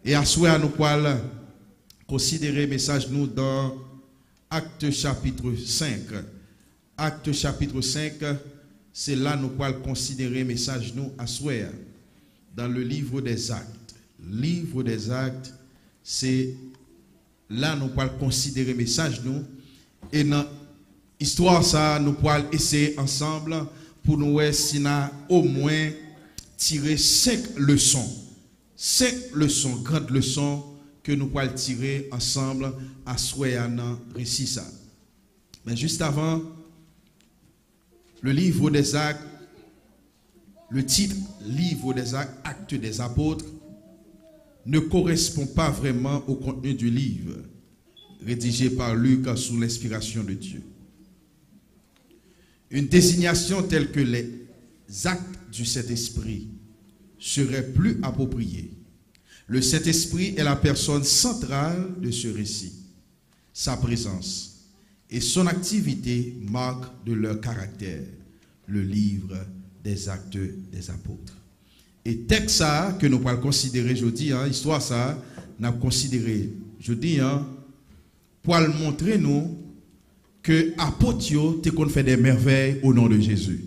Et à soi, nous pouvons considérer le message nous dans Actes chapitre 5. Actes chapitre 5, c'est là nous pouvons considérer le message nous à soi. Dans le livre des Actes. Livre des Actes, c'est là nous pouvons considérer le message nous. Et dans l'histoire, ça, nous pouvons essayer ensemble pour nous voir si nous avons au moins tiré 5 leçons. 5 leçons, grandes leçons que nous pouvons tirer ensemble à soi dans le récit ça. Mais juste avant, le livre des Actes, le titre livre des Actes, Actes des Apôtres, ne correspond pas vraiment au contenu du livre, rédigé par Luc sous l'inspiration de Dieu. Une désignation telle que les actes du Saint-Esprit serait plus appropriée. Le Saint-Esprit est la personne centrale de ce récit. Sa présence et son activité marquent de leur caractère le livre des Actes des Apôtres. Et texte ça que nous allons considérer aujourd'hui, histoire ça, nous avons considéré jeudi, pour montrer nous que apôtres te qu'on fait des merveilles au nom de Jésus.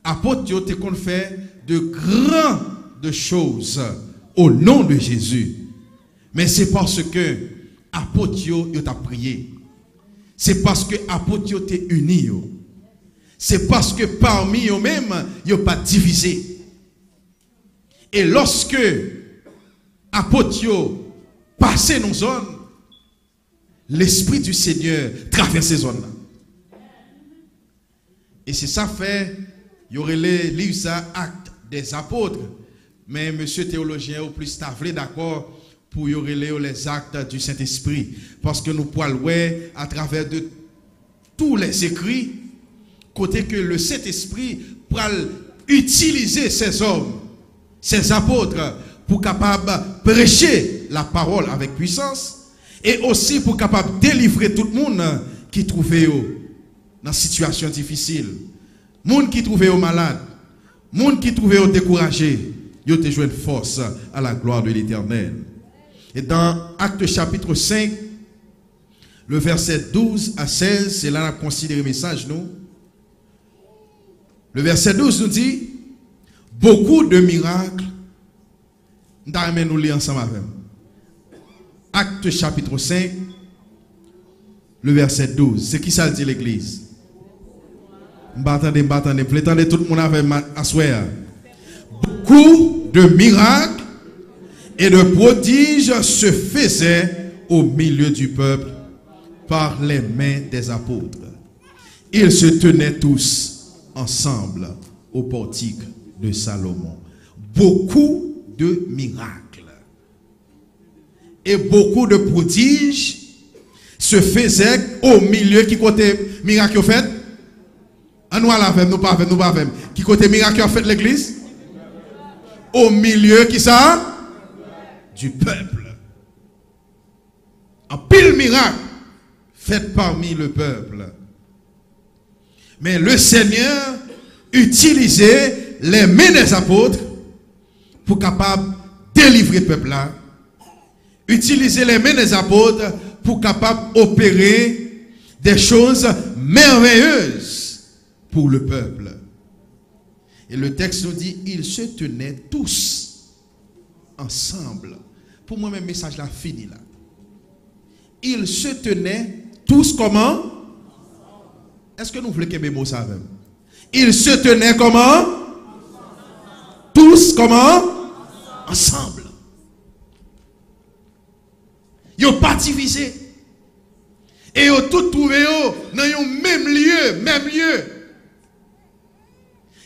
Apôtres te qu'on fait de grandes choses au nom de Jésus. Mais c'est parce que apôtres t'a prié. C'est parce que apôtres t'es unis. C'est parce que parmi eux-mêmes, ils n'ont pas divisé. Et lorsque apôtres passent nos zones, l'Esprit du Seigneur traverse ces zones-là. Et c'est ça fait, il y aurait les livres Actes des Apôtres, mais monsieur théologien au plus tablé d'accord pour y aurait les actes du Saint-Esprit. Parce que nous pouvons voir à travers de tous les écrits, côté que le Saint-Esprit peut utiliser ces hommes, ces apôtres, pour capable prêcher la parole avec puissance, et aussi pour capable délivrer tout le monde qui trouvait dans une situation difficile. Monde qui trouvait malade, monde qui trouvait découragé, ils ont joué une force à la gloire de l'Éternel. Et dans Actes chapitre 5, le verset 12 à 16, c'est là qu'on a considéré le message, nous. Le verset 12 nous dit, beaucoup de miracles, nous lire ensemble avec. Actes chapitre 5, le verset 12. C'est qui ça dit l'église? M'attendez, prétendez tout le monde avec assoir. Beaucoup de miracles et de prodiges se faisaient au milieu du peuple par les mains des apôtres. Ils se tenaient tous ensemble au portique de Salomon. Beaucoup de miracles et beaucoup de prodiges se faisaient au milieu. Qui côté miracle fait? Nous pas qui côté miracle fait l'église? Au milieu qui ça? Du peuple. Un pile miracle fait parmi le peuple. Mais le Seigneur utilisait les mains des apôtres pour capable délivrer le peuple là. Utiliser les mains des apôtres pour capable opérer des choses merveilleuses pour le peuple. Et le texte nous dit, ils se tenaient tous ensemble. Pour moi, même message là fini là. Ils se tenaient tous comment? Est-ce que nous voulons que mes mots ça même? Ils se tenaient comment? Tous comment? Ensemble. Ils n'ont pas divisé. Et ils ont tout trouvé dans le même lieu.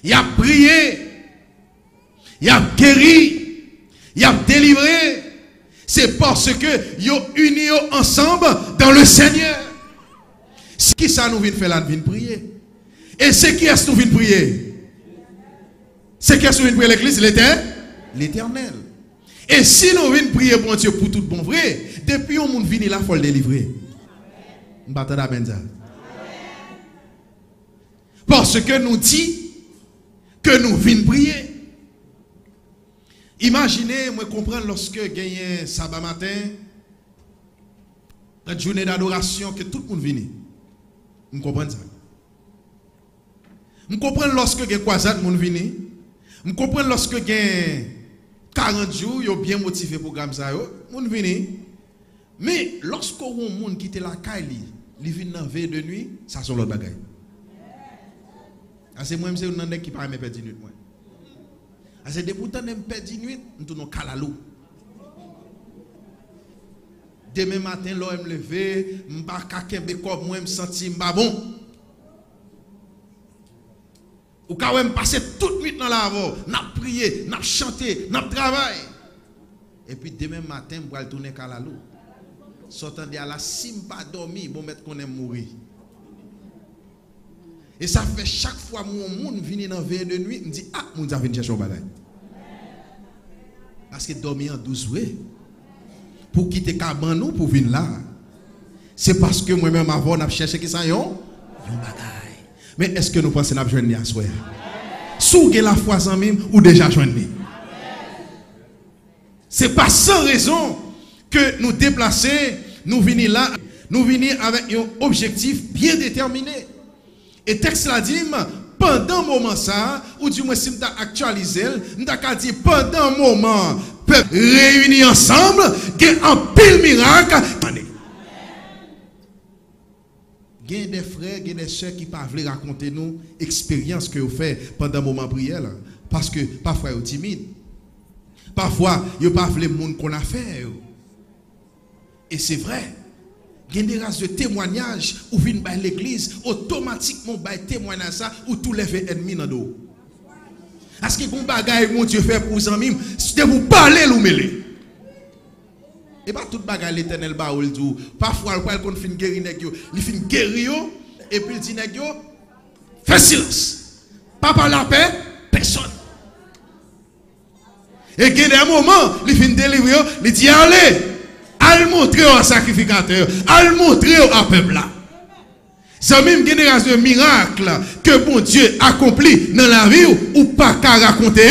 Il a prié, il a guéri, il a délivré. C'est parce que ils ont unis ensemble dans le Seigneur. Ce qui ça nous vient faire là, nous vient prier. Et c'est qui est-ce nous vient prier? C'est qui est-ce nous vient prier l'église? L'Éternel. Et si nous venons prier pour Dieu pour tout bon vrai, depuis on monde vient là, il faut le délivrer. Parce que nous dit que nous venons prier. Imaginez, moi comprendre lorsque gagne sabbat matin, la journée d'adoration, que tout le monde vient. Vous comprenez ça? Vous comprenez lorsque gagne croisade, monde vient. Vous comprenez lorsque gagne 40 jours, vous bien motivé pour programme ça, monde vient. Mais lorsque un monde quitte la caille, il vient dans veille de nuit, ça sont l'autre bagaille. C'est moi c'est un qui parle me perdre nuit moi. C'est des pourtant me perdre nuit, nous tournons calalou. Demain matin l'homme me lever, m'pa kakembe comme moi me sentir m'pa bon. Ou quand même passer toute nuit dans la voie, n'a prié, n'a chanté, n'a travaillé. Et puis demain matin m'pa tourner calalou. Sortant de la si m'pa dormi, bon mettre qu'on aime mourir. Et ça fait chaque fois que mon monde vient dans la veille de nuit, me dit ah, mon Dieu, vient chercher un bagage. Parce que dormir en 12 ouais. Pour quitter Cabanou pour venir là. C'est parce que moi-même avant, on a cherché qui ça yon bagage. Mais est-ce que nous pensons que nous avons joué à soi? Si vous avez la foi sans même, ou déjà joué. C'est pas sans raison que nous déplaçons, nous venons là, nous venons avec un objectif bien déterminé. Et texte la dit, pendant un moment ça, ou du moins si nous avons actualisé, nous avons dit pendant un moment, peuple réunis ensemble, il y a un pile miracle. Il y a des frères, il y a des soeurs qui ne peuvent pas raconter nous l'expérience que vous faites pendant un moment prière. Parce que parfois ils sont timides. Parfois, ils ne peuvent pas les gens qu'on a fait. Et c'est vrai. Il y a des races de témoignages où viennent by l'église, automatiquement by témoignage ça, où tout lève ennemi dans le dos. Parce que bon bagaille mon Dieu fait pour vous amis, c'est vous parler ou mêler. Et pas tout bagaille l'éternel ba ou le dit. Parfois quand fin guérir nèg yo, il fin guérir et puis il dit nèg yo fais silence. Pas par la paix, personne. Et il y a des moments, il fin délivrer, il dit allez al montrer au sacrificateur, al montrer au peuple là. C'est même génération de miracles que bon Dieu accomplit dans la vie ou pas qu'à raconter.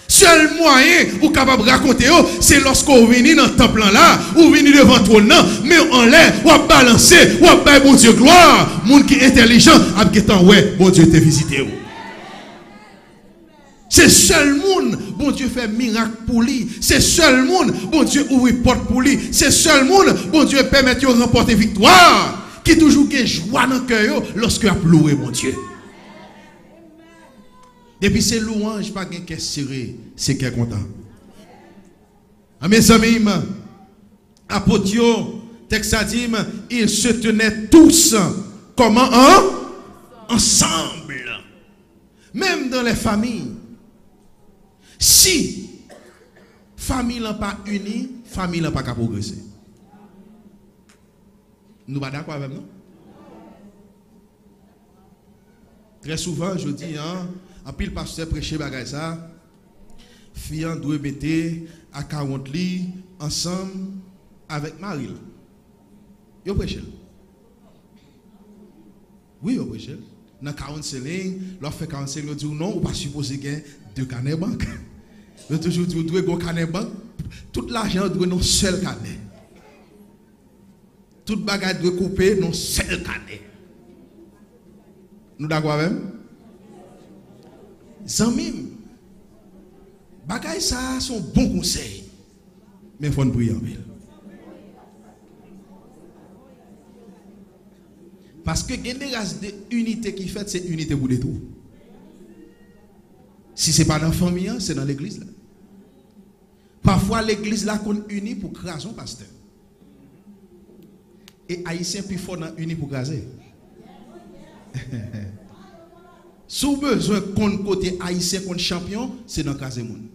Seul moyen ou capable de raconter, c'est lorsque vous venez dans le temple là, ou venez devant ton nom, mais en l'air, ou à balancer, ou à bailler bon Dieu gloire. Monde qui est intelligent, a dit ouais, bon Dieu t'a visité. C'est seul monde, bon Dieu fait miracle pour lui. C'est seul monde, bon Dieu ouvre porte pour lui. C'est seul monde, bon Dieu permet de remporter victoire. Qui toujours que joie dans le cœur lorsque a loué mon Dieu. Depuis ces louanges, pas qu'un cœur serré, c'est qu'un content. Mes amis, apôtres, texte a dit, ils se tenaient tous comment ensemble. Même dans les familles. Si famille n'est pas unie, famille n'est pas qu'à progresser. Nous pas d'accord avec nous? Très souvent, je dis, en pile pasteur prêcher bagay ça, fiant doit mettre à 40 lits ensemble avec Marie. Yo prêcher. Oui, yo prêcher. Dans 45 lignes, leur fait 45 lignes, dit non, ou pas supposé qu'il y ait 2 canets banque. Yo toujours dit, vous devez un canet banque. Tout l'argent doit dans un seul canet. Tout bagage doit couper dans un seul canet. Nous d'accord même? Zamim, bagay ça sont bons conseils, mais il faut prier en ville. Parce que il y a des races d'unité qui fait, c'est unité pour les tout. Si ce n'est pas dans la famille, c'est dans l'église. Parfois, l'église là qu'on unit pour craser un pasteur. Et Haïtien plus fort dans uni pour craser. Si vous avez besoin de côté haïtien contre champion, c'est dans craser monde.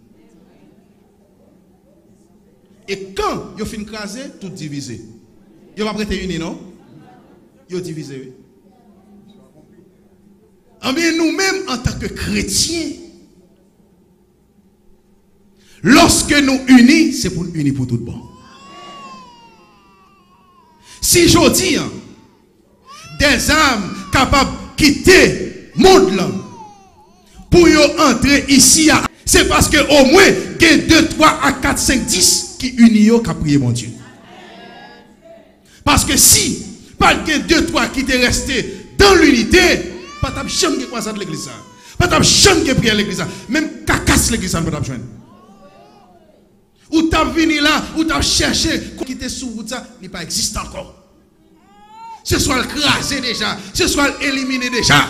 Et quand vous finissez craser, tout divisé. Vous va prêter uni, non? Vous divisé. Mais nous-mêmes, en tant que chrétiens, lorsque nous unis, c'est pour nous unir pour tout bon. Si je dis, des âmes capables de quitter le monde là, pour entrer ici, C'est parce que au moins, il y a 2, 3 à 4, 5, 10 qui unissent qui prier mon Dieu. Parce que si, pas de 2, 3 qui étaient restés dans l'unité, pas de chambre qui croise de l'église. Pas de chambre qui prie à l'église. Même cacasse l'église, pas de joindre. Ou tu as venu là, ou tu as cherché, qui était sous route, ça n'est pas existe encore. Ce soit le crasé déjà, ce soit éliminé déjà.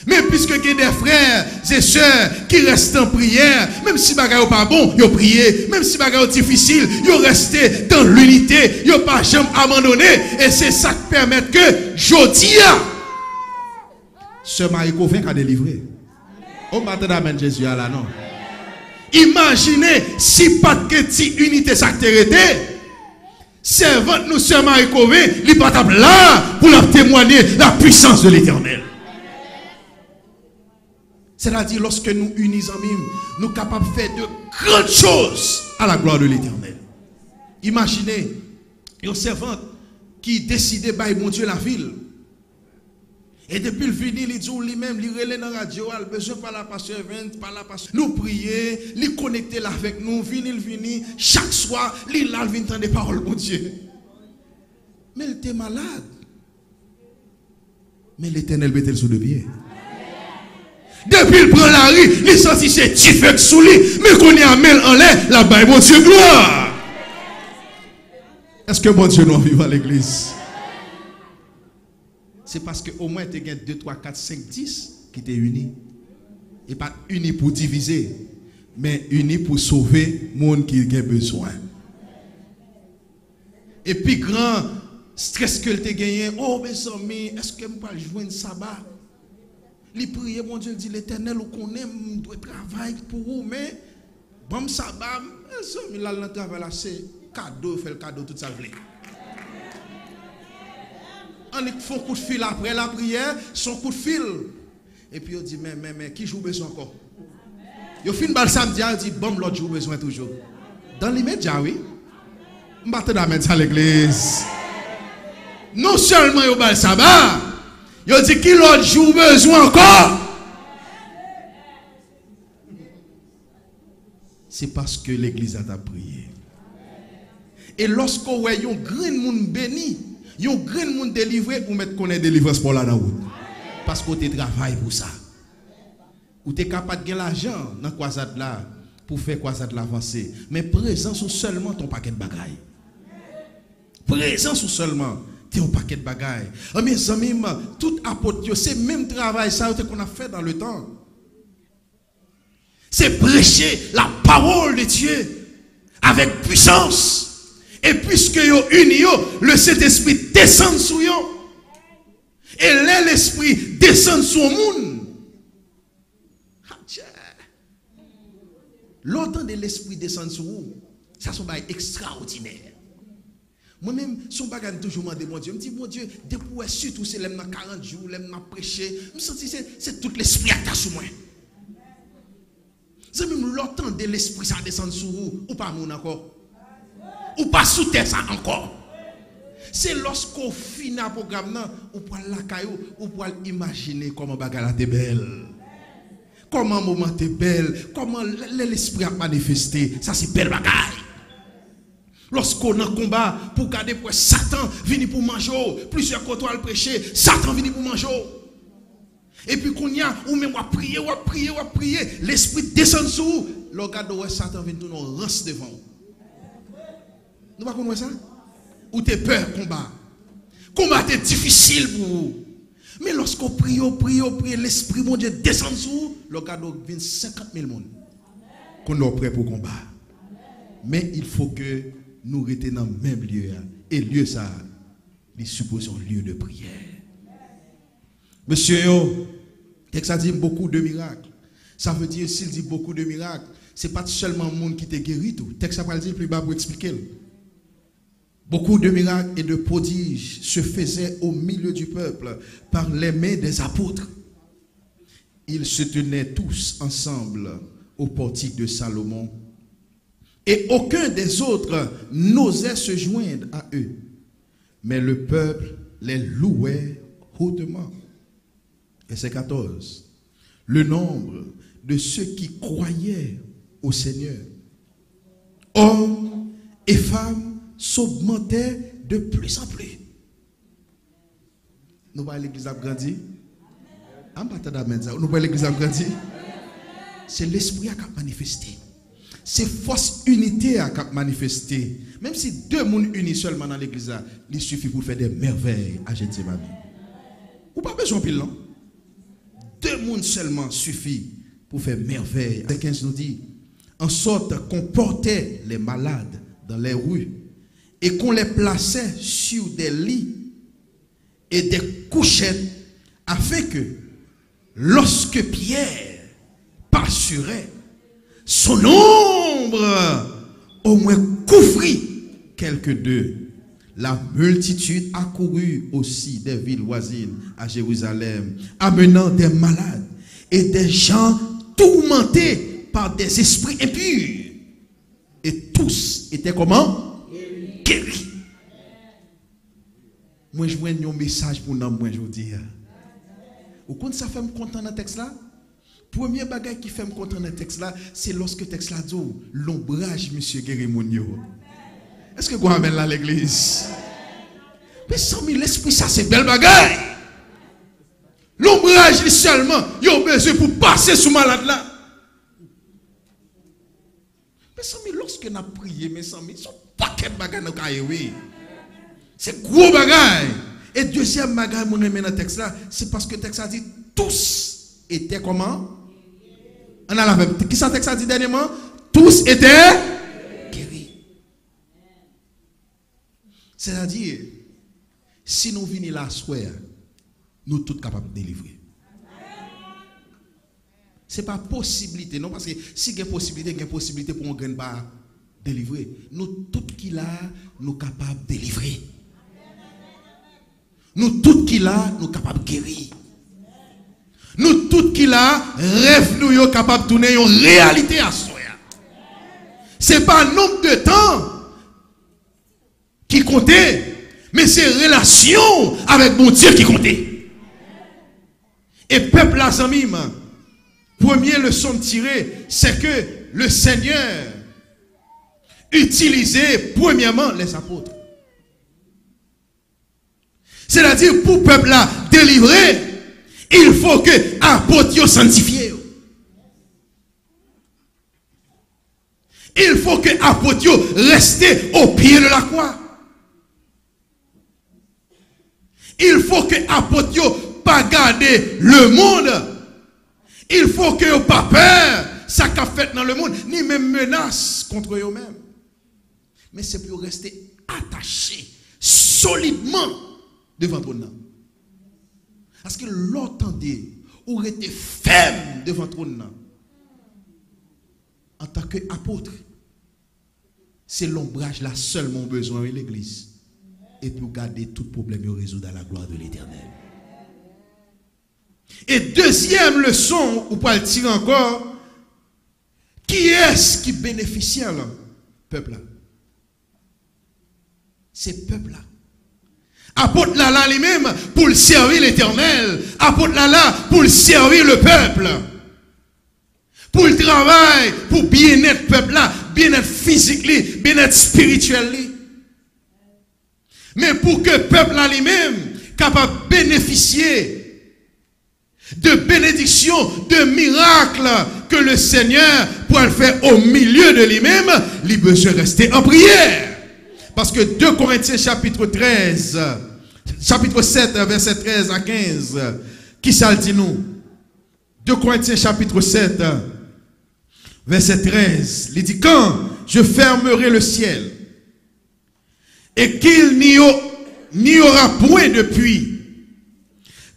Mais puisque il y a des frères et sœurs qui restent en prière, même si bagay n'est pas bon, ils prié. Même si bagay est difficile, ils restent dans l'unité, ils n'ont pas jamais abandonné. Et c'est ça qui permet que Jodia, ce Maïko vient à délivrer. On m'attend d'amener Jésus à là, non? Imaginez si pas de petite unité s'activité. Servante nous sommes Maïko, il n'est pas là pour leur témoigner la puissance de l'Éternel. C'est-à-dire, lorsque nous unissons, nous sommes capables de faire de grandes choses à la gloire de l'Éternel. Imaginez une servante qui décidait de mon Dieu la ville. Et depuis le fini, il dit lui-même, il relève dans la radio, il a besoin par la pasteur 20, par la pasteur. Nous prier, il connecter là avec nous, il vini, chaque soir, il a entendre des paroles, mon Dieu. Mais il était malade. Mais l'Éternel mettait le sous le pied. Depuis il prend la rue, il sentit c'est tifek sous lui, mais qu'on y a mêlé en l'air, là-bas, mon Dieu, gloire. Est-ce que mon Dieu nous vivre à l'église? C'est parce qu'au moins tu as 2, 3, 4, 5, 10 qui t'es unis. Et pas unis pour diviser, mais unis pour sauver le monde qui a besoin. Et puis grand stress que tu as gagné, oh mes amis, est-ce que je peux jouer un sabbat? Il prie, mon Dieu, dit l'Éternel, ou qu'on aime, doit travailler pour vous, mais bon sabbat, mes amis, là, le travail là, c'est cadeau, fait le cadeau, tout ça. On fait un coup de fil après la prière, son coup de fil. Et puis on dit, mais qui joue besoin encore? Il fin le samedi, il dit, bon, l'autre joue besoin toujours. Dans l'immédiat, oui. Je vais mettre ça à l'église. Non seulement il y a le sabbat, il dit, qui l'autre joue besoin encore? C'est parce que l'église a prié. Et lorsqu'on voit un grand monde béni, un grand monde délivré, ou mettre qu'on est délivrance pour la route. Parce qu'on te travaille pour ça. Ou tu es capable de gagner l'argent dans la croisade là pour faire croisade l'avancer. Mais présence ou seulement ton paquet de bagailles. Présence ou seulement ton paquet de bagailles. Mes amis, tout apôtre, c'est le même travail ça qu'on a fait dans le temps. C'est prêcher la parole de Dieu avec puissance. Et puisque yo uni yo, le Saint-Esprit descend sur yo. Et là l'Esprit descend sur le monde. L'autant de l'Esprit descend sur vous, ça c'est extraordinaire. Moi-même, son bagage toujours demandé mon Dieu. Je me dis, mon Dieu, depuis surtout c'est l'aime dans 40 jours, l'aime dans prêcher. Je me sens que c'est tout l'Esprit qui est sur moi. C'est même l'autant de l'Esprit ça descend sur vous, ou pas mon encore. Ou pas sous terre ça encore. C'est lorsqu'on finit le programme, ou pour la caillou, ou pour imaginer comment bagala est belle. Comment moment est belle, comment l'esprit a manifesté. Ça c'est belle bagaille. Lorsqu'on a un combat pour garder pour Satan vient pour manger, plusieurs côtés à prêcher, Satan vient pour manger. Et puis qu'on y a, ou même on prier, l'esprit descend sur vous. Le gars de Satan vient tout nous rance devant vous. Nous ne pouvons pas ça? Ou tu as peur combat. Combat est difficile pour vous. Mais lorsqu'on prie, l'Esprit mon Dieu descend sur vous, le cadeau vient 50 000 personnes. Qu'on est prêt pour combat. Mais il faut que nous restions dans le même lieu. Et lieu ça, nous supposons lieu de prière. Monsieur, ça dit beaucoup de miracles. Ça veut dire, s'il dit beaucoup de miracles, ce n'est pas seulement le monde qui te guérit tout. Texte ça va dire plus bas pour expliquer. Beaucoup de miracles et de prodiges se faisaient au milieu du peuple par les mains des apôtres. Ils se tenaient tous ensemble au portique de Salomon. Et aucun des autres n'osait se joindre à eux. Mais le peuple les louait hautement. Verset 14. Le nombre de ceux qui croyaient au Seigneur. Hommes et femmes s'augmentaient de plus en plus. Nous voyons l'église a grandi. Nous voyons l'église a grandi. C'est l'esprit qui a manifesté. C'est force unité à manifester. Même si deux personnes unis seulement dans l'église, il suffit pour faire des merveilles à Gethsemane. Ou pas besoin de pile, non? Deux personnes seulement suffit pour faire merveille. Verset 15 nous dit, en sorte qu'on portait les malades dans les rues et qu'on les plaçait sur des lits et des couchettes afin que lorsque Pierre passerait, son ombre au moins couvrit quelques d'eux. La multitude accourut aussi des villes voisines à Jérusalem, amenant des malades et des gens tourmentés par des esprits impurs. Et tous étaient comment? Guéris. Moi, je vois un message pour nous, moi, je vous dis. Vous comprenez ça fait me content dans le texte là? Premier bagage qui fait me content dans le texte là, c'est lorsque le texte là dit l'ombrage, monsieur Guérimonio. Est-ce que vous amène là l'église? Mais sans l'esprit, ça c'est bel bagage. L'ombrage seulement, il a besoin pour passer sous malade là. Mais sans lorsque nous avons prié, mais sans son paquet de bagages dans le cahier. C'est gros bagage. Et deuxième bagage, mon aimé dans le texte là, c'est parce que le texte a dit tous étaient comment? On a la même. Qui ça texte a dit dernièrement? Tous étaient guéris. C'est-à-dire, si nous venons là soir, nous tous capables de délivrer. Ce n'est pas possibilité, non, parce que si il y a possibilité pour un grain de délivrer. Nous tous qui là, nous capables de délivrer. Nous tous qui là, nous capables de guérir. Nous tous qui là, rêve nous sommes capables de tourner en réalité à soi. Ce n'est pas un nombre de temps qui comptait, mais c'est relation avec mon Dieu qui comptait. Et peuple là, première leçon tirée, c'est que le Seigneur utilisait premièrement les apôtres. C'est-à-dire pour peuple là délivrer, il faut que apôtres sanctifiés. Il faut que apôtres restent au pied de la croix. Il faut que apôtres pas garder le monde. Il faut que pas peur ça qu'a fait dans le monde, ni même menace contre eux-mêmes. Mais c'est pour rester attachés solidement devant ton nom. Parce que l'entendez, ou rester ferme devant ton nom. En tant qu'apôtre, c'est l'ombrage là seulement besoin de l'église. Et pour garder tout problème et résoudre à la gloire de l'Éternel. Et deuxième leçon, ou pas le tirer encore, qui est-ce qui bénéficie à là? Peuple là. C'est peuple là. Apôtre là lui-même pour le servir l'Éternel. Apôtre là pour le servir le peuple. Pour le travail, pour bien-être peuple là, bien-être physique, bien-être spirituel. Mais pour que le peuple là lui-même capable de bénéficier de bénédictions, de miracles que le Seigneur peut le faire au milieu de lui-même, il besoin rester en prière. Parce que 2 Corinthiens chapitre 13, chapitre 7, verset 13 à 15, qui ça le dit nous? 2 Corinthiens chapitre 7, verset 13, il dit, quand je fermerai le ciel, et qu'il n'y aura point de pluie,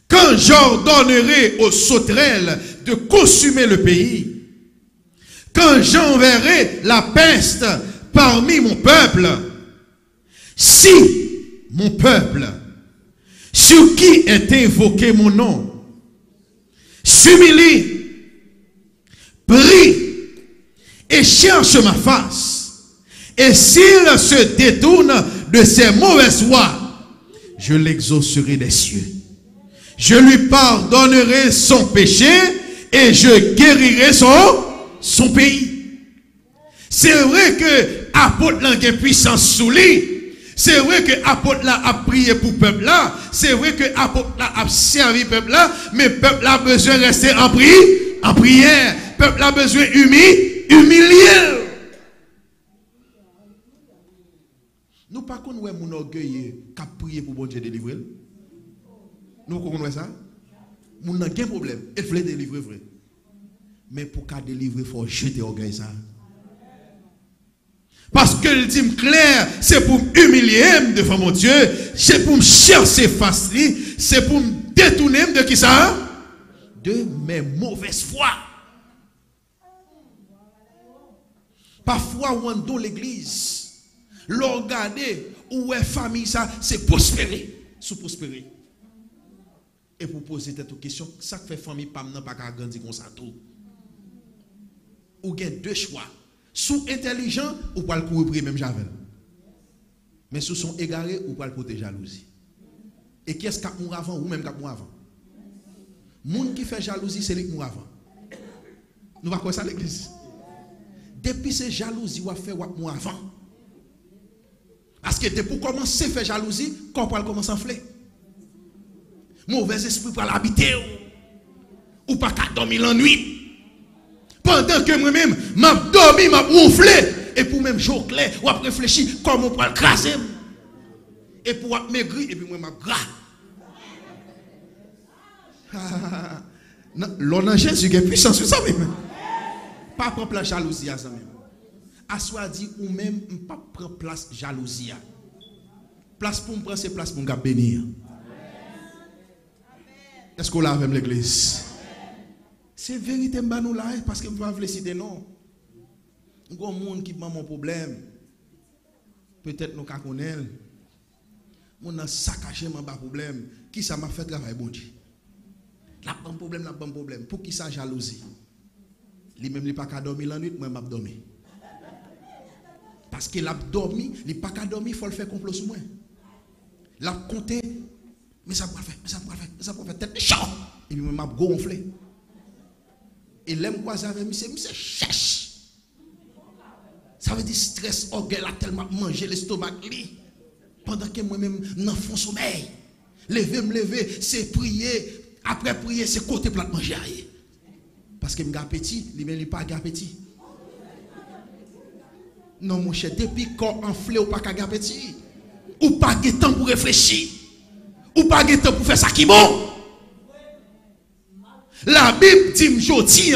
quand j'ordonnerai aux sauterelles de consumer le pays, quand j'enverrai la peste parmi mon peuple, si mon peuple, sur qui est invoqué mon nom, s'humilie, prie et cherche ma face, et s'il se détourne de ses mauvaises voies, je l'exaucerai des cieux. Je lui pardonnerai son péché et je guérirai son pays. C'est vrai que apôtre a une puissance sous lui. C'est vrai que l'apôtre a prié pour le peuple là. C'est vrai que l'apôtre a servi le peuple là. Mais le peuple a besoin de rester en prière. Le peuple a besoin d'humilier. Nous pas qu'on ouais mon orgueil qui a prié pour bon Dieu délivrer. Nous connaissons ça. Mon n'a aucun problème. Il voulait délivrer vrai. Mais pour qu'à délivrer, il faut jeter orgueil ça. Parce que le dit clair, c'est pour m'humilier devant mon Dieu, c'est pour me chercher face, c'est pour me détourner de qui ça? De mes mauvaises foi. Parfois, on est dans l'église, l'on regarde où est famille ça, c'est prospérer, sous-prospérer. Et pour poser cette question, ça fait famille pas grandir comme ça tout. Ou il y a deux choix. Sous intelligent, ou pas le courir même Javel. Mais sous sont égarés, ou pas le protéger jalousie. Et qui est-ce qui a mouru avant, ou même qui a mouru avant? Moun qui fait jalousie, c'est lui qui mouru avant. Nous va quoi ça l'église? Depuis ces jalousie, ou a fait ou mouru avant. Parce que depuis pour commencer à faire jalousie, quand on commence à enfler. Mauvais esprit pour l'habiter, ou pas qu'à dormir la nuit. Pendant que moi-même, m'a dormi, m'a ronflé, et pour même jongler, ou à réfléchir comment on peut le craser. Et pour maigrir, et puis moi, m'a gras. L'on a Jésus qui est puissant sur ça même. Pas prendre place jalousie à ça même. À soi dit, ou même, pas prendre place jalousie. Place pour me prendre, c'est place pour me bénir. Est-ce qu'on l'a avec l'église? C'est vérité nous là parce que je ne vais pas citer non. Il y a des gens qui ont mon problème. Peut-être nous connaissons. Mon a saccagé mon problème. Qui ça m'a fait travail bon Dieu? La bon problème, la bon problème. Pour qui ça jalousie? Lui même il pas qu'à dormir la nuit, moi m'a dormi. Parce qu'il a dormi, il pas qu'à dormir, il faut le faire complot sur moi. L'a compté, mais ça peut faire, mais ça peut faire, mais ça peut faire tête chaud. Et puis moi m'a gonflé. Et l'aime croiser avec moi, c'est cherche. Ça veut dire stress, orgueil, a tellement mangé l'estomac. Pendant que moi-même, dans fond sommeil. Lever, c'est prier. Après prier, c'est côté plat manger. Parce que je suis appétit, lui-même, il pas appétit. Non, mon cher, depuis qu'on enflé ou pas appétit, ou pas de temps pour réfléchir, ou pas de temps pour faire ça qui est bon. La Bible dit, je dis,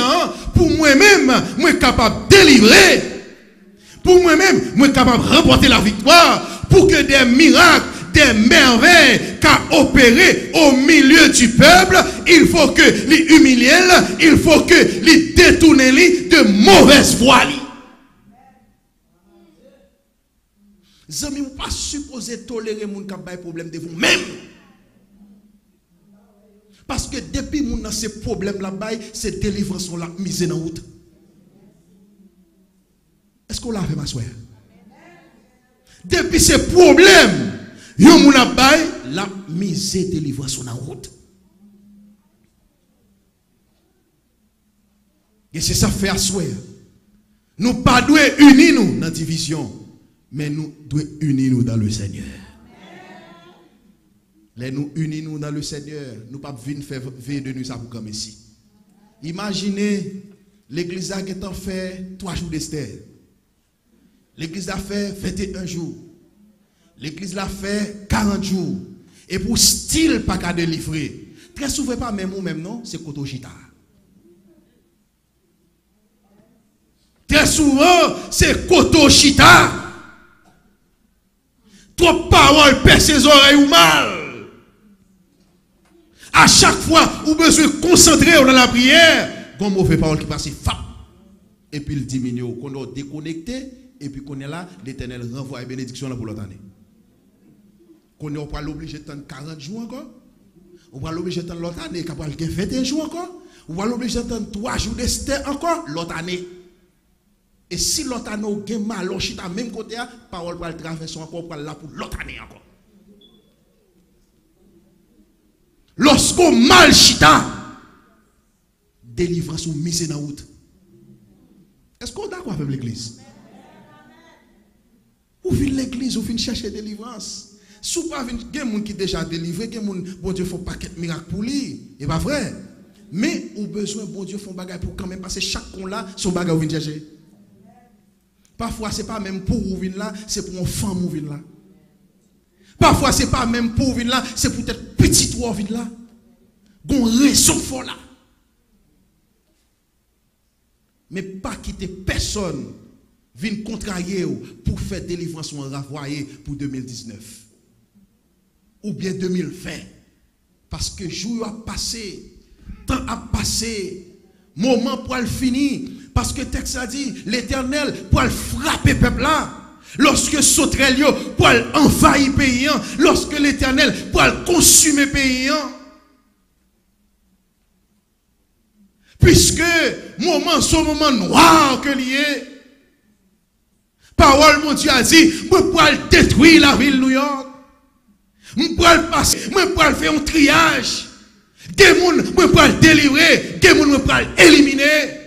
pour moi-même, je suis capable de délivrer. Pour moi-même, je suis capable de remporter la victoire. Pour que des miracles, des merveilles qu'a opéré au milieu du peuple, il faut que les humilier, il faut que les détourner de mauvaises voies. Les amis, vous ne pas supposé tolérer mon qui a des problèmes de vous-même. Parce que depuis que nous avons ces problèmes là-bas, ces délivrances sont là, misées dans la route. Est-ce qu'on l'a fait, ma soeur? Depuis ces problèmes, nous avons la misée délivrance dans la route. Et c'est ça fait à soeur. Nous ne devons pas unir nous dans la division, mais nous devons unir nous dans le Seigneur. Les nous unis nous dans le Seigneur, nous ne pouvons pas venir faire veille de nuit ça pour comme ici. Imaginez l'église a fait 3 jours d'Esther. L'église a fait 21 jours. L'église a fait 40 jours. Et pour style pas qu'à délivrer. Très souvent pas même ou même non, c'est Koto Chita. Très souvent c'est Koto Chita. Trop paroles percent ses oreilles ou mal. À chaque fois, vous besoin de concentrer dans la prière, comme mauvais parole qui passe, et puis il diminue, qu'on est déconnecté, et puis qu'on est là, l'Éternel renvoie une bénédiction pour l'autre année. Qu'on n'est pas obligé de 40 jours encore, on va l'obliger de l'autre année, qu'on va 21 jours encore, on va l'obliger de 3 jours d'Esther encore, l'autre année. Et si l'autre année, on a mal, on chita même côté, parole pour le traverser encore, pour là pour l'autre année encore. Lorsqu'on mal chita, délivrance ou mise dans la route. Est-ce qu'on est d'accord avec l'église? Ou vient l'église, ou vient chercher délivrance. Si vous pas il y a des gens qui déjà délivré, il y a des gens bon Dieu font paquet de miracles pour lui. C'est pas vrai. Mais ou besoin bon Dieu font bagage pour quand même passer chaque con là, son bagage vient chercher. Parfois c'est pas même pour ou vient là, c'est pour une femme ou vient là. Parfois c'est pas même pour ou vient là, c'est peut-être petit ou vient là. Gon raison fort là. Mais pas quitter personne vient contrarier pour faire délivrance ou renvoyer pour 2019 ou bien 2020 parce que jour a passé, temps a passé, moment pour le finir parce que le texte a dit l'Éternel pour le frapper peuple là lorsque sauterelle yo pour envahir pays lorsque l'Éternel pour le consumer pays puisque son moment noir que lié. Parole mon Dieu a dit, moi pour détruire la ville de New York. Moi pour passer, moi pour faire un triage. Des gens moi pour délivrer, des gens moi pour éliminer.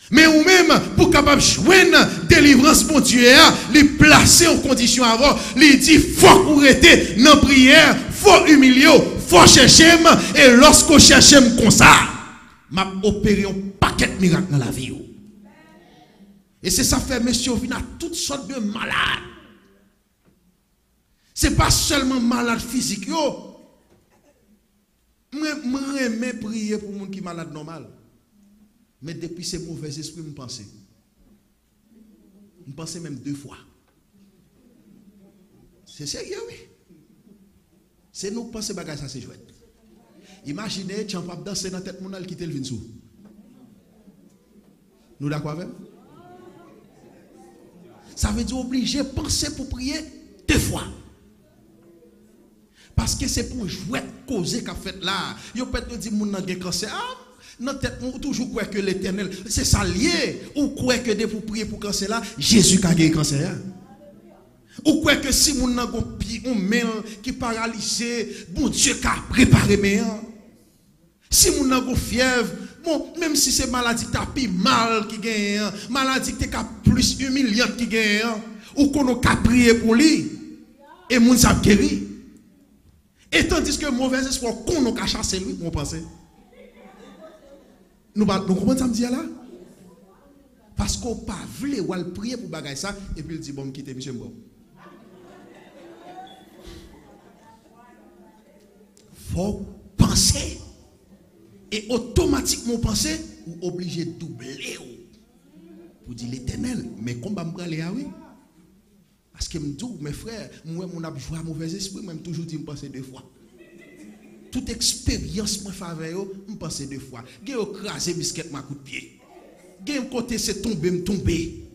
Mais ou même pour capable joindre délivrance mon Dieu, les placer en condition avant, les dit faut pour rester dans prière, faut humilier, faut chercher et lorsqu'on cherche comme ça, m'a opéré un paquet de miracles dans la vie. Et c'est ça fait monsieur vient à toutes sortes de malades. C'est pas seulement malade physique yo. Moi remets prier pour monde qui malade normal. Mais depuis ces mauvais esprits me penser. Me penser même 2 fois. C'est sérieux oui. C'est nous penser bagage ça c'est chouette. Imaginez tu pas danser dans tête mon qui te vinn sous. Nous d'accord avec? Ça veut dire obligé de penser pour prier 2 fois. Parce que c'est pour jouer causer qu'a fait là. Yo peut-être dire moun nan gen cancer. Dans tête on toujours croire que l'Éternel c'est ça lié ou croire que pour prier pour cancer là, Jésus a gagné cancer. Ou croire que si moun nan gon pi on main qui paralysé, bon Dieu a préparé meilleur. Si moun nan gon fièvre, bon, même si c'est maladie qui t'a plus mal qui gagne, maladie qui t'a plus humiliante qui gagne, ou qu'on a prié pour lui, et moun sa guéri. Et tandis que mauvais espoir qu'on a chassé lui, on pense. Nous comprenons ça me dit là? Parce qu'on pas voulu ou prier pour bagaille ça, et puis il dit bon, quittez monsieur bon. Faut penser. Et automatiquement penser, ou obligé de doubler pour dire l'Éternel, mais comment me parler oui? Parce que me dis mes frères, moi mon a joué à mauvais esprit, moi toujours dit me penser 2 fois. Toute expérience me faveur, me penser 2 fois. J'ai écrasé biscuit ma coup de pied. J'ai côté c'est tomber me tomber.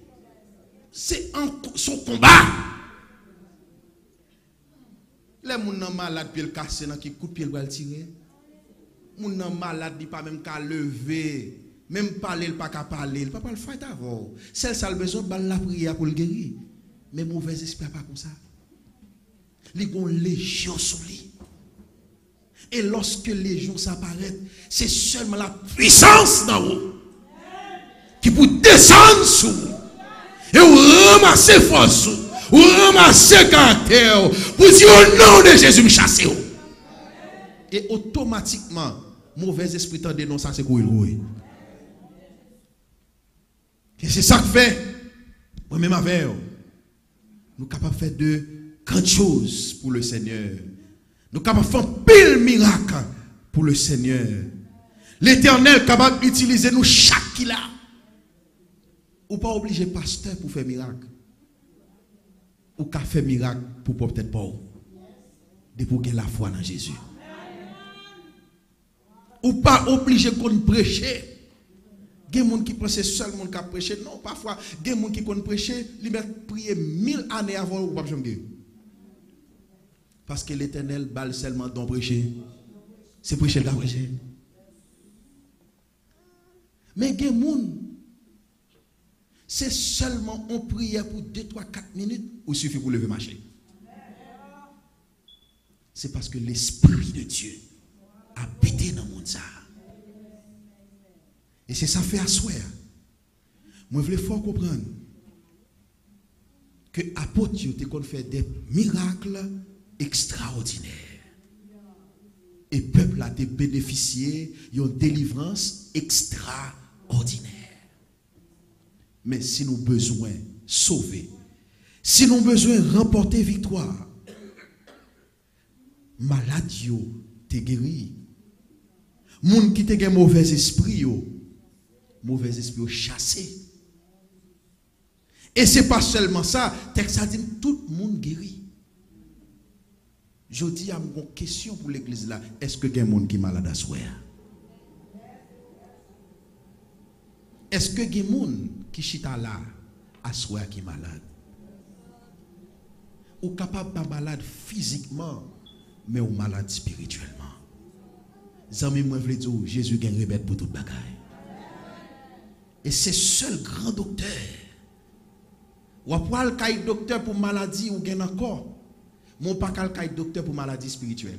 C'est son combat. Les gens malades puis le casser dans qui coup de pied va tirer. Moun nan malade dit pas même qu'à lever, même parler pas qu'à parler, il pas le faire avant. Celle ça le besoin de la prière pour le guérir. Mais mauvais esprit pas comme ça. Li gon légion sur lui. Et lorsque légion s'apparaît, c'est seulement la puissance d'en haut qui peut descendre sur vous. Et vous ramasser force, vous ramasser caractère, pour dire au nom de Jésus me chasser. Et automatiquement, mauvais esprit t'en dénonce ça, c'est quoi il. Et c'est ça que fait, moi-même avec nous sommes capables de faire de grandes choses pour le Seigneur. Nous sommes capables de faire pile miracle pour le Seigneur. L'Éternel est capable d'utiliser nous chaque qu'il a. Ou pas obligé pasteur pour faire miracle. Ou qu'à faire miracle pour peut-être pas. De pour gagner la foi dans Jésus. Ou pas obligé qu'on prêcher. Il y a des gens qui pensent seul monde qui prêcher. Non, parfois, il y a des gens qui connaissent prêcher, ils mettent prier 1000 années avant ou pas jamais. Parce que l'Éternel balle seulement d'en prêcher. C'est prêcher le prêcher. Mais il y a des gens, c'est seulement on prière pour 2, 3, 4 minutes ou suffit pour lever marcher. C'est parce que l'Esprit de Dieu a habité dans le monde ça. Et c'est ça fait asseoir. Moi, je veux fort comprendre que l'apôtre a fait des miracles extraordinaires. Et le peuple a bénéficié d'une délivrance extraordinaire. Mais si nous avons besoin de sauver, si nous avons besoin de remporter victoire, malade te guéri. Moun qui te gen mauvais esprit chassé. Et c'est pas seulement ça, texte a dit tout le monde guéri. Je dis à une question pour l'église là, est-ce que il y a un monde qui est malade à soir? Est-ce que il y a un monde qui chita là à soir qui est malade? Ou capable pas malade physiquement, mais ou malade spirituellement? Zami moi vle dire Jésus gagne remède pour toute bagaille. Et c'est seul grand docteur. Ou après le docteur pour maladie ou gagne encore. Mon pas le docteur pour maladie spirituelle.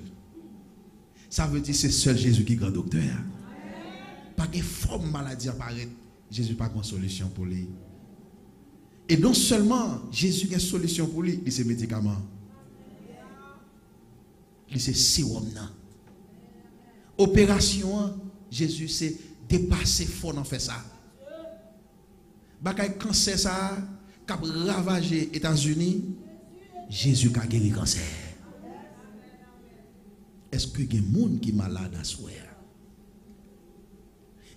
Ça veut dire c'est seul Jésus qui est grand docteur. Pas de forme maladie apparaît. Jésus pas de solution pour lui. Et non seulement Jésus a une solution pour lui, c'est médicament. C'est sérum. Opération, Jésus s'est dépassé fort dans fait ça. Bakay cancer ça, qui a ravagé les États-Unis, Jésus a guéri le cancer. Est-ce que il y a des gens qui sont malades à soi?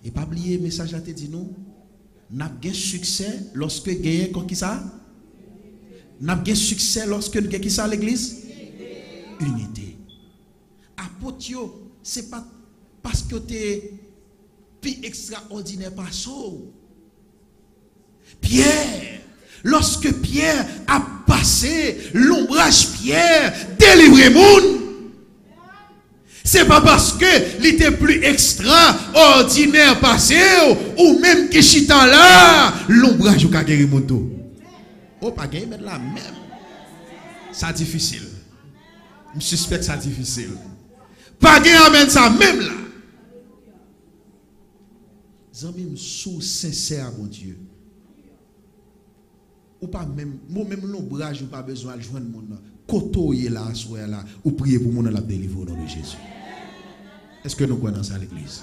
Et pas oublier le message à te dit nous, n'a pas succès lorsque gagne comme qui ça? N'a pas succès lorsque gagne qui ça l'église? Unité. Apôtre, c'est pas parce que tu es plus extraordinaire par ça. Pierre, lorsque Pierre a passé l'ombrage Pierre, délivré moun. C'est pas parce que il était plus extraordinaire passé ou même que chita là, l'ombrage ou ka guéri moun tout. Oh pas gagner mettre là même. Ça difficile. Je suspecte ça difficile. Pas gagner amène ça même là. Zami sous sincère mon Dieu. Ou pas même moi-même l'ombrage ou pas besoin de joindre mon koto y là soir là ou prier pour mon la délivrer au nom de Jésus. Est-ce que nous croyons dans ça l'église?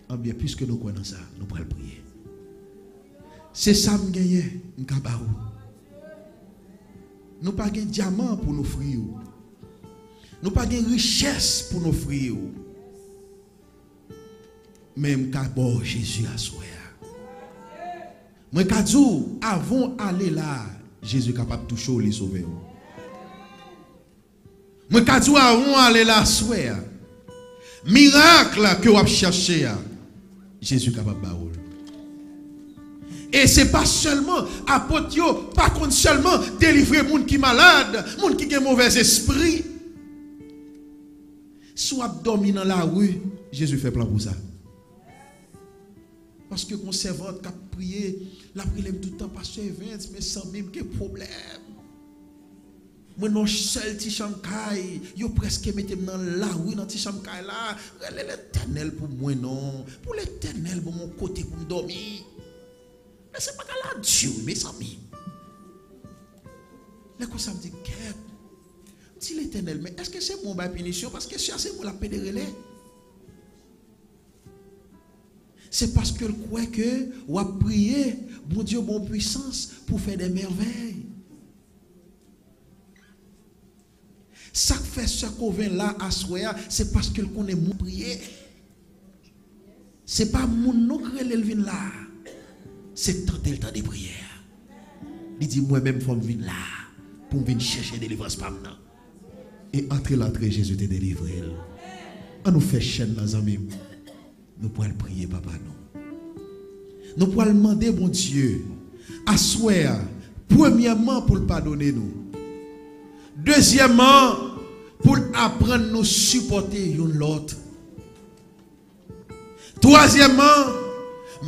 Ah bien puisque nous croyons dans ça, nous pourrons prier. C'est ça me gagner m'kabarou. Nous pas gain diamant pour nous offrir. Nous pas gain richesse pour nous offrir. Même qu'abord Jésus a souhaité. Moi kadou avant aller là, Jésus est capable de toucher les sauver. Moi kadou avant aller là souhaité. Miracle que vous cherchez, Jésus est capable de faire. Et ce n'est pas seulement apôtre, pas contre seulement délivrer les gens qui sont malades, les gens qui ont un mauvais esprit. Soit dormir dans la rue, Jésus fait plan pour ça. Parce que mon servante qui a prié, la prière tout le temps, pasteur Evans, mais sans même quel problème. Moi non seul ti chamkay, yo presque mettez dans la rue dans ti chamkay là, l'Éternel pour moi non, pour l'Éternel pour mon côté pour me dormir. Mais c'est pas là Dieu mes amis. Là comme ça me dit qu'est si l'Éternel mais est-ce que c'est mon punition parce que c'est moi la pédérelé. C'est parce que je crois que ou a prié, bon Dieu bon puissance pour faire des merveilles. Ça fait ce qu'on vient là à soi, c'est parce que qu'on est mon prier. C'est pas mon nom qui vient là. C'est tant le temps de prière. Il dit moi-même faut venir là pour venir chercher délivrance par maintenant. Et entre l'entrée Jésus te délivré. On nous fait chaîne dans amis. Nous pouvons prier papa non. Nous pouvons demander bon Dieu à soi premièrement pour le pardonner nous. Deuxièmement, pour apprendre à nous supporter l'autre. Troisièmement,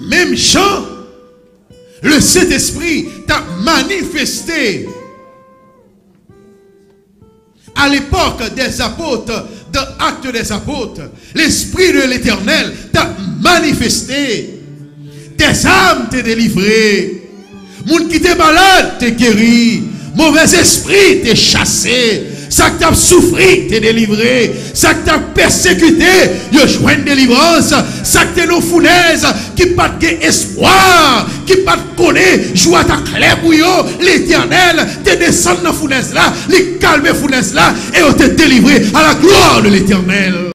même Jean, le Saint-Esprit t'a manifesté à l'époque des apôtres, dans l'Acte des apôtres. L'Esprit de l'Éternel t'a manifesté Tes âmes t'es délivré. Moun qui t'es malade t'es guéri. Mauvais esprit t'es chassé. Ça que t'as souffri t'es délivré. Ça que t'as persécuté yo joint délivrance. Ça que t'es nos founaises qui pas de espoir, qui pas de connaît joie ta clair pour yo. L'Éternel te descend dans fournaise là, les calme fournaise là et on te délivré à la gloire de l'Éternel.